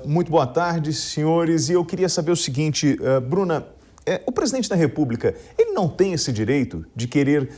Muito boa tarde, senhores. E eu queria saber o seguinte, Bruna, o presidente da República, ele não tem esse direito de querer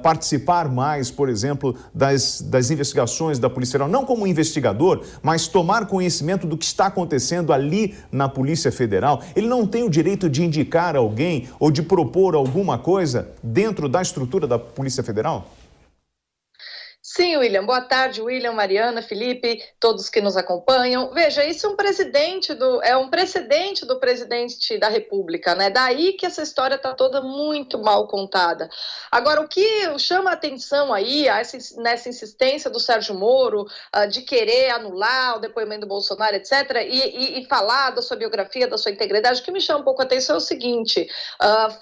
participar mais, por exemplo, das investigações da Polícia Federal, não como investigador, mas tomar conhecimento do que está acontecendo ali na Polícia Federal? Ele não tem o direito de indicar alguém ou de propor alguma coisa dentro da estrutura da Polícia Federal? Sim, William. Boa tarde, William, Mariana, Felipe, todos que nos acompanham. Veja, isso é um precedente do presidente da República, né? Daí que essa história está toda muito mal contada. Agora, o que chama a atenção aí, nessa insistência do Sérgio Moro, de querer anular o depoimento do Bolsonaro, etc., e falar da sua biografia, da sua integridade, o que me chama um pouco a atenção é o seguinte: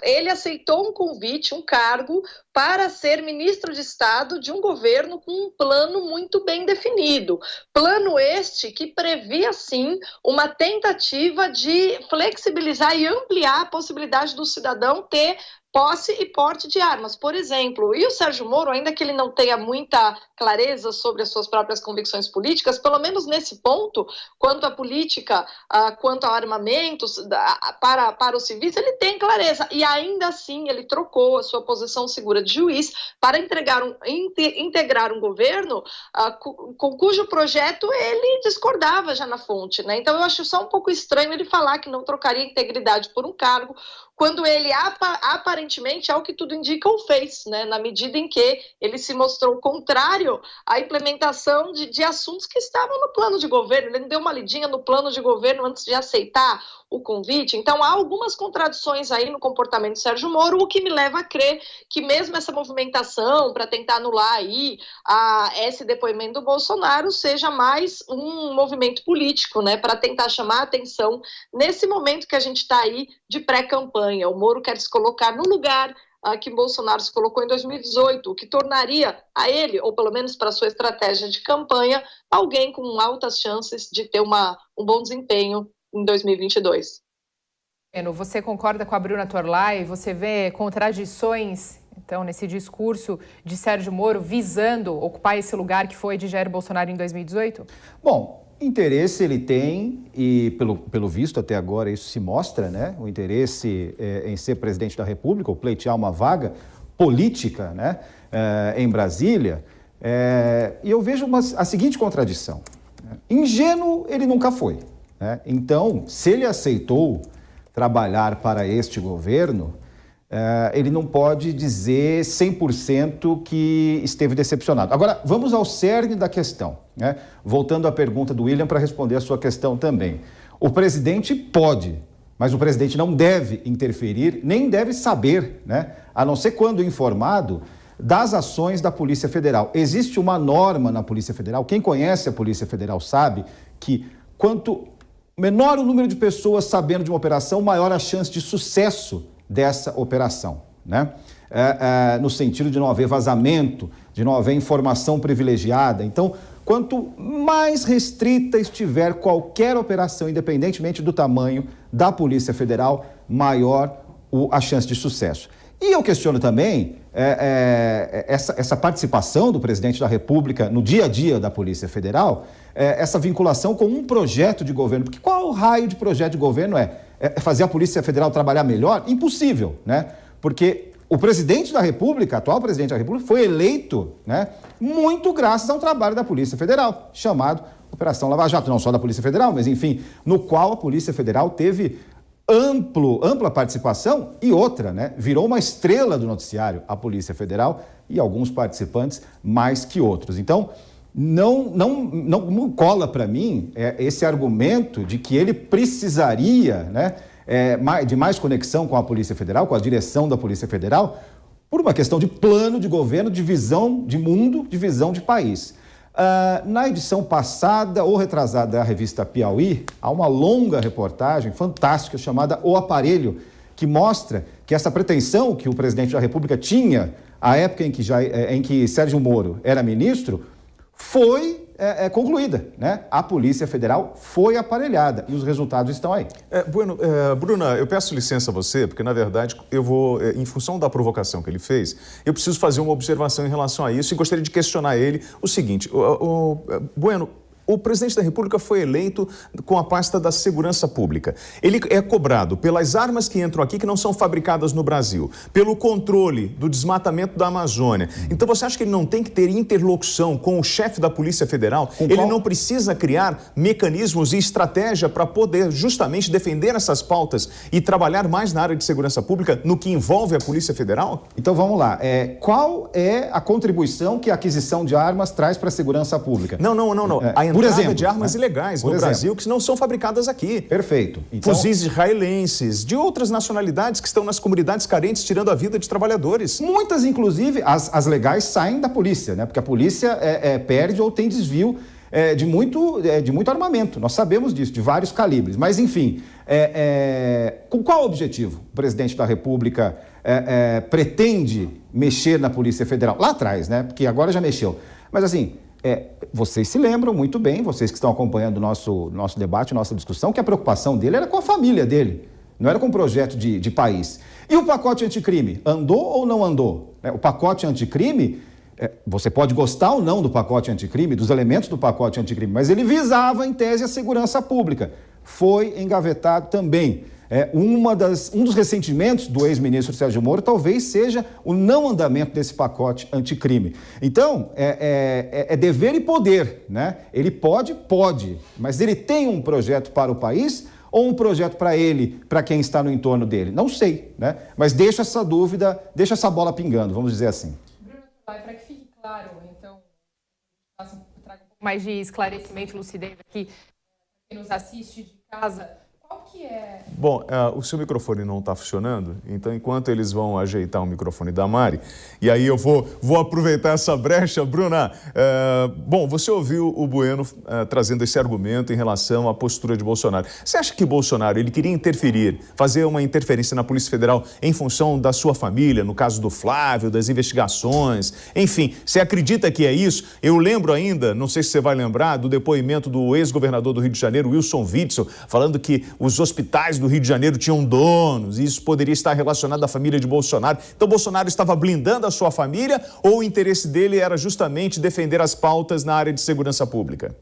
ele aceitou um convite, um cargo, para ser ministro de Estado de um governo com um plano muito bem definido. Plano este que previa, sim, uma tentativa de flexibilizar e ampliar a possibilidade do cidadão ter posse e porte de armas, por exemplo. E o Sérgio Moro, ainda que ele não tenha muita clareza sobre as suas próprias convicções políticas, pelo menos nesse ponto, quanto à política, quanto a armamentos para os civis, ele tem clareza. E ainda assim, ele trocou a sua posição segura de juiz para integrar um governo com cujo projeto ele discordava já na fonte, né? Então, eu acho só um pouco estranho ele falar que não trocaria integridade por um cargo, quando ele aparentemente, ao que tudo indica, o fez, né? Na medida em que ele se mostrou contrário à implementação de assuntos que estavam no plano de governo. Ele não deu uma lidinha no plano de governo antes de aceitar o convite. Então, há algumas contradições aí no comportamento do Sérgio Moro, o que me leva a crer que mesmo essa movimentação para tentar anular aí esse depoimento do Bolsonaro seja mais um movimento político, né? Para tentar chamar a atenção nesse momento que a gente está aí de pré-campanha. O Moro quer se colocar no lugar que Bolsonaro se colocou em 2018, o que tornaria a ele, ou pelo menos para a sua estratégia de campanha, alguém com altas chances de ter um bom desempenho em 2022. Você concorda com a Bruna Torlai? Você vê contradições, então, nesse discurso de Sérgio Moro visando ocupar esse lugar que foi de Jair Bolsonaro em 2018? Bom, interesse ele tem e, pelo visto, até agora isso se mostra, né? O interesse em ser presidente da República, ou pleitear uma vaga política, né? Em Brasília. E eu vejo a seguinte contradição. Ingênuo ele nunca foi, né? Então, se ele aceitou trabalhar para este governo, ele não pode dizer 100% que esteve decepcionado. Agora, vamos ao cerne da questão, né? Voltando à pergunta do William para responder a sua questão também. O presidente pode, mas o presidente não deve interferir, nem deve saber, né? A não ser quando informado das ações da Polícia Federal. Existe uma norma na Polícia Federal, quem conhece a Polícia Federal sabe que quanto menor o número de pessoas sabendo de uma operação, maior a chance de sucesso dessa operação, né? No sentido de não haver vazamento, de não haver informação privilegiada. Então, quanto mais restrita estiver qualquer operação, independentemente do tamanho da Polícia Federal, maior a chance de sucesso. E eu questiono também essa participação do presidente da República no dia a dia da Polícia Federal, essa vinculação com um projeto de governo. Porque qual o raio de projeto de governo fazer a Polícia Federal trabalhar melhor? Impossível, né? Porque o presidente da República, atual presidente da República, foi eleito, né, muito graças ao trabalho da Polícia Federal, chamado Operação Lava Jato, não só da Polícia Federal, mas enfim, no qual a Polícia Federal teve ampla participação e outra, né, virou uma estrela do noticiário, a Polícia Federal, e alguns participantes mais que outros. Então, não cola para mim esse argumento de que ele precisaria, né, de mais conexão com a Polícia Federal, com a direção da Polícia Federal, por uma questão de plano de governo, de visão de mundo, de visão de país. Na edição passada ou retrasada da revista Piauí, há uma longa reportagem fantástica chamada O Aparelho, que mostra que essa pretensão que o presidente da República tinha à época em que Sérgio Moro era ministro, foi concluída, né? A Polícia Federal foi aparelhada e os resultados estão aí. Bruna, eu peço licença a você, porque, na verdade, eu vou, em função da provocação que ele fez, eu preciso fazer uma observação em relação a isso e gostaria de questionar ele o seguinte, Bueno, o presidente da República foi eleito com a pasta da segurança pública. Ele é cobrado pelas armas que entram aqui, que não são fabricadas no Brasil, pelo controle do desmatamento da Amazônia. Então você acha que ele não tem que ter interlocução com o chefe da Polícia Federal? Ele não precisa criar mecanismos e estratégia para poder justamente defender essas pautas e trabalhar mais na área de segurança pública no que envolve a Polícia Federal? Então vamos lá. Qual é a contribuição que a aquisição de armas traz para a segurança pública? Não. A entrada de armas ilegais no Brasil que não são fabricadas aqui. Perfeito. Então, fuzis israelenses, de outras nacionalidades que estão nas comunidades carentes tirando a vida de trabalhadores. Muitas, inclusive, as legais saem da polícia, né? Porque a polícia perde ou tem desvio de muito armamento. Nós sabemos disso, de vários calibres. Mas, enfim, com qual objetivo o presidente da República pretende mexer na Polícia Federal? Lá atrás, né? Porque agora já mexeu. Mas, assim, vocês se lembram muito bem, vocês que estão acompanhando o nosso debate, nossa discussão, que a preocupação dele era com a família dele, não era com o projeto de país. E o pacote anticrime, andou ou não andou? O pacote anticrime, você pode gostar ou não do pacote anticrime, dos elementos do pacote anticrime, mas ele visava, em tese, a segurança pública. Foi engavetado também. Um dos ressentimentos do ex-ministro Sérgio Moro talvez seja o não andamento desse pacote anticrime. Então, é dever e poder, né? Ele pode, mas ele tem um projeto para o país ou um projeto para ele, para quem está no entorno dele? Não sei, né? Mas deixa essa dúvida, deixa essa bola pingando, vamos dizer assim. Bruno, para que fique claro, então, traga um pouco mais de esclarecimento e lucidez aqui, quem nos assiste de casa. Qual que é? Bom, o seu microfone não está funcionando, então enquanto eles vão ajeitar o microfone da Mari, e aí eu vou aproveitar essa brecha, Bruna. Bom, você ouviu o Bueno trazendo esse argumento em relação à postura de Bolsonaro. Você acha que Bolsonaro ele queria interferir, fazer uma interferência na Polícia Federal em função da sua família, no caso do Flávio, das investigações, enfim, você acredita que é isso? Eu lembro ainda, não sei se você vai lembrar, do depoimento do ex-governador do Rio de Janeiro, Wilson Witzel, falando que os hospitais do Rio de Janeiro tinham donos e isso poderia estar relacionado à família de Bolsonaro. Então, Bolsonaro estava blindando a sua família ou o interesse dele era justamente defender as pautas na área de segurança pública?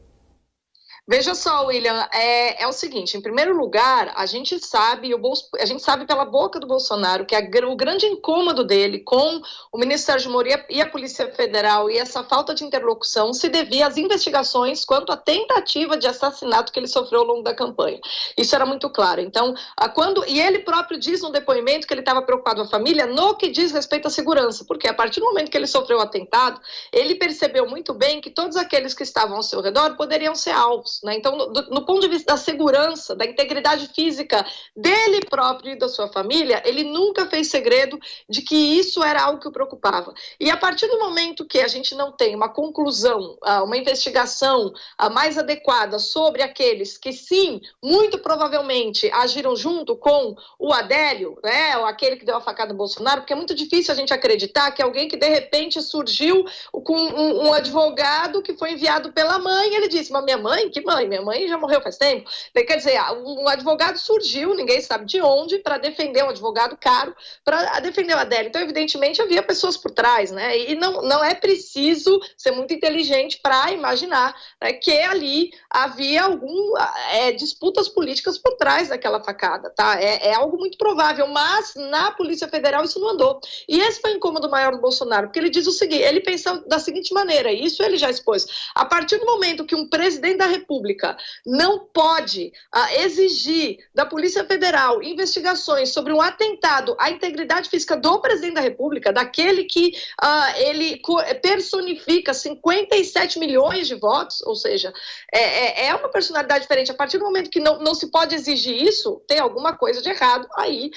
Veja só, William, é o seguinte, em primeiro lugar, a gente sabe pela boca do Bolsonaro que o grande incômodo dele com o ministro Sérgio Moro e a Polícia Federal e essa falta de interlocução se devia às investigações quanto à tentativa de assassinato que ele sofreu ao longo da campanha. Isso era muito claro. Então, e ele próprio diz no depoimento que ele estava preocupado com a família no que diz respeito à segurança, porque a partir do momento que ele sofreu o atentado, ele percebeu muito bem que todos aqueles que estavam ao seu redor poderiam ser alvos. Né? Então, no ponto de vista da segurança, da integridade física dele próprio e da sua família, ele nunca fez segredo de que isso era algo que o preocupava. E a partir do momento que a gente não tem uma conclusão, uma investigação mais adequada sobre aqueles que, sim, muito provavelmente agiram junto com o Adélio, né, ou aquele que deu a facada no Bolsonaro, porque é muito difícil a gente acreditar que alguém que, de repente, surgiu com um advogado que foi enviado pela mãe, ele disse, mas minha mãe? Que mãe? Minha mãe já morreu faz tempo. Quer dizer, um advogado surgiu, ninguém sabe de onde, para defender um advogado caro, para defender o Adélio. Então, evidentemente, havia pessoas por trás, né? E não é preciso ser muito inteligente para imaginar, né, que ali havia disputas políticas por trás daquela facada, tá? É algo muito provável, mas na Polícia Federal isso não andou. E esse foi o incômodo maior do Bolsonaro, porque ele diz o seguinte, ele pensa da seguinte maneira, e isso ele já expôs, a partir do momento que um presidente da República não pode exigir da Polícia Federal investigações sobre um atentado à integridade física do presidente da República, daquele que ele personifica 57 milhões de votos, ou seja, é uma personalidade diferente. A partir do momento que não se pode exigir isso, tem alguma coisa de errado aí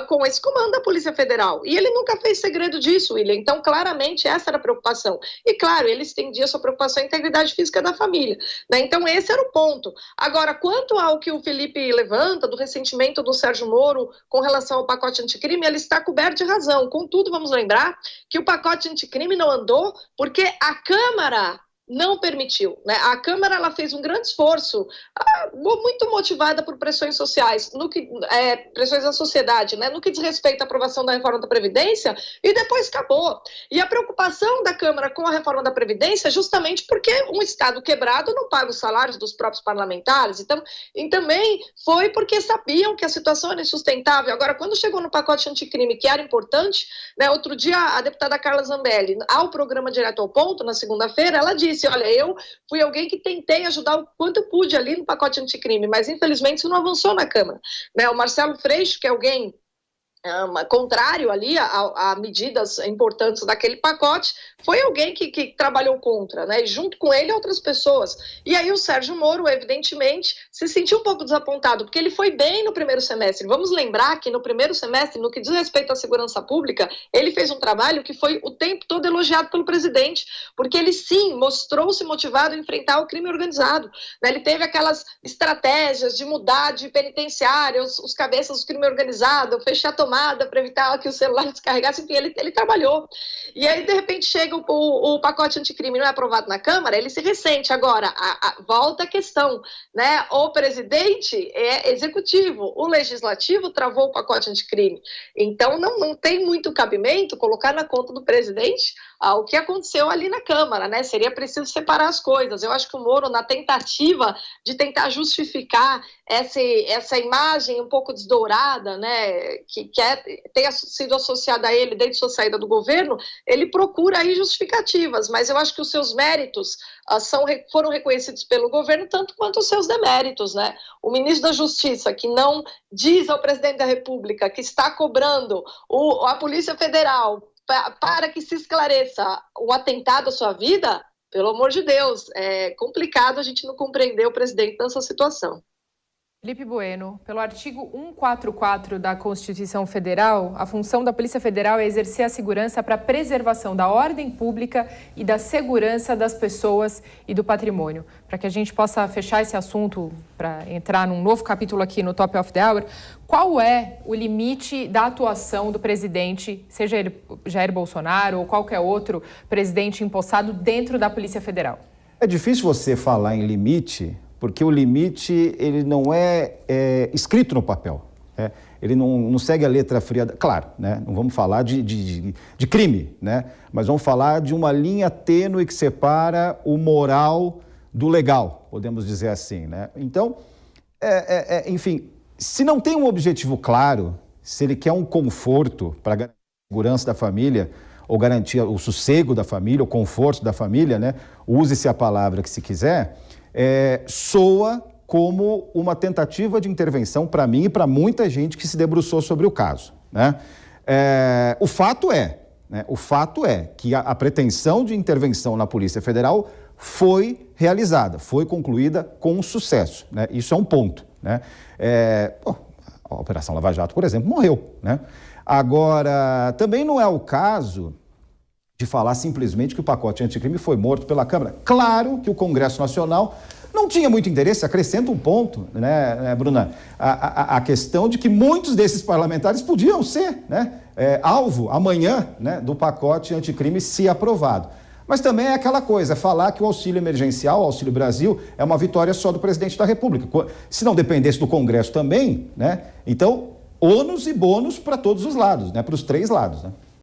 com esse comando da Polícia Federal. E ele nunca fez segredo disso, William. Então, claramente, essa era a preocupação. E, claro, ele estendia sua preocupação à integridade física da família. Né? Então, esse era o ponto. Agora, quanto ao que o Felipe levanta, do ressentimento do Sérgio Moro com relação ao pacote anticrime, ele está coberto de razão. Contudo, vamos lembrar que o pacote anticrime não andou porque a Câmara não permitiu, né? A Câmara ela fez um grande esforço, muito motivada por pressões sociais, pressões da sociedade, né? No que diz respeito à aprovação da reforma da Previdência, e depois acabou. E a preocupação da Câmara com a reforma da Previdência é justamente porque um Estado quebrado não paga os salários dos próprios parlamentares, então, e também foi porque sabiam que a situação era insustentável. Agora, quando chegou no pacote anticrime, que era importante, né? Outro dia a deputada Carla Zambelli, ao programa Direto ao Ponto, na segunda-feira, ela disse: olha, eu fui alguém que tentei ajudar o quanto eu pude ali no pacote anticrime, mas infelizmente isso não avançou na Câmara, né? O Marcelo Freixo, que é alguém contrário ali a medidas importantes daquele pacote, foi alguém que trabalhou contra, né? E junto com ele outras pessoas. E aí o Sérgio Moro, evidentemente, se sentiu um pouco desapontado, porque ele foi bem no primeiro semestre. Vamos lembrar que no primeiro semestre, no que diz respeito à segurança pública, ele fez um trabalho que foi o tempo todo elogiado pelo presidente, porque ele sim mostrou-se motivado a enfrentar o crime organizado, né? Ele teve aquelas estratégias de mudar de penitenciária, os cabeças do crime organizado, fechar a tomada para evitar que o celular descarregasse, enfim, ele trabalhou. E aí, de repente, chega o pacote anticrime, não é aprovado na Câmara, ele se ressente. Agora, volta a questão, né? O presidente é executivo, o legislativo travou o pacote anticrime. Então, não tem muito cabimento colocar na conta do presidente o que aconteceu ali na Câmara, né? Seria preciso separar as coisas. Eu acho que o Moro, na tentativa de tentar justificar essa imagem um pouco desdourada, né, que tenha sido associada a ele desde sua saída do governo, ele procura aí justificativas, mas eu acho que os seus méritos foram reconhecidos pelo governo tanto quanto os seus deméritos, né? O ministro da Justiça, que não diz ao presidente da República que está cobrando a Polícia Federal para que se esclareça o atentado à sua vida, pelo amor de Deus, é complicado a gente não compreender o presidente nessa situação. Felipe Bueno, pelo artigo 144 da Constituição Federal, a função da Polícia Federal é exercer a segurança para a preservação da ordem pública e da segurança das pessoas e do patrimônio. Para que a gente possa fechar esse assunto, para entrar num novo capítulo aqui no Top of the Hour, qual é o limite da atuação do presidente, seja ele Jair Bolsonaro ou qualquer outro presidente empossado dentro da Polícia Federal? É difícil você falar em limite, porque o limite ele não é escrito no papel, né? Ele não segue a letra fria, claro, né? Não vamos falar de crime, né? Mas vamos falar de uma linha tênue que separa o moral do legal, podemos dizer assim, né? Então, enfim, se não tem um objetivo claro, se ele quer um conforto para garantir a segurança da família, ou garantir o sossego da família, o conforto da família, né? Use-se a palavra que se quiser, soa como uma tentativa de intervenção para mim e para muita gente que se debruçou sobre o caso, né? O fato é que a pretensão de intervenção na Polícia Federal foi realizada, foi concluída com sucesso, né? Isso é um ponto, né? A Operação Lava Jato, por exemplo, morreu, né? Agora, também não é o caso de falar simplesmente que o pacote anticrime foi morto pela Câmara. Claro que o Congresso Nacional não tinha muito interesse, acrescenta um ponto, né, Bruna? A questão de que muitos desses parlamentares podiam ser, né, alvo amanhã, né, do pacote anticrime se aprovado. Mas também é aquela coisa, falar que o auxílio emergencial, o Auxílio Brasil, é uma vitória só do presidente da República. Se não dependesse do Congresso também, né, então ônus e bônus para todos os lados, né, para os três lados, né?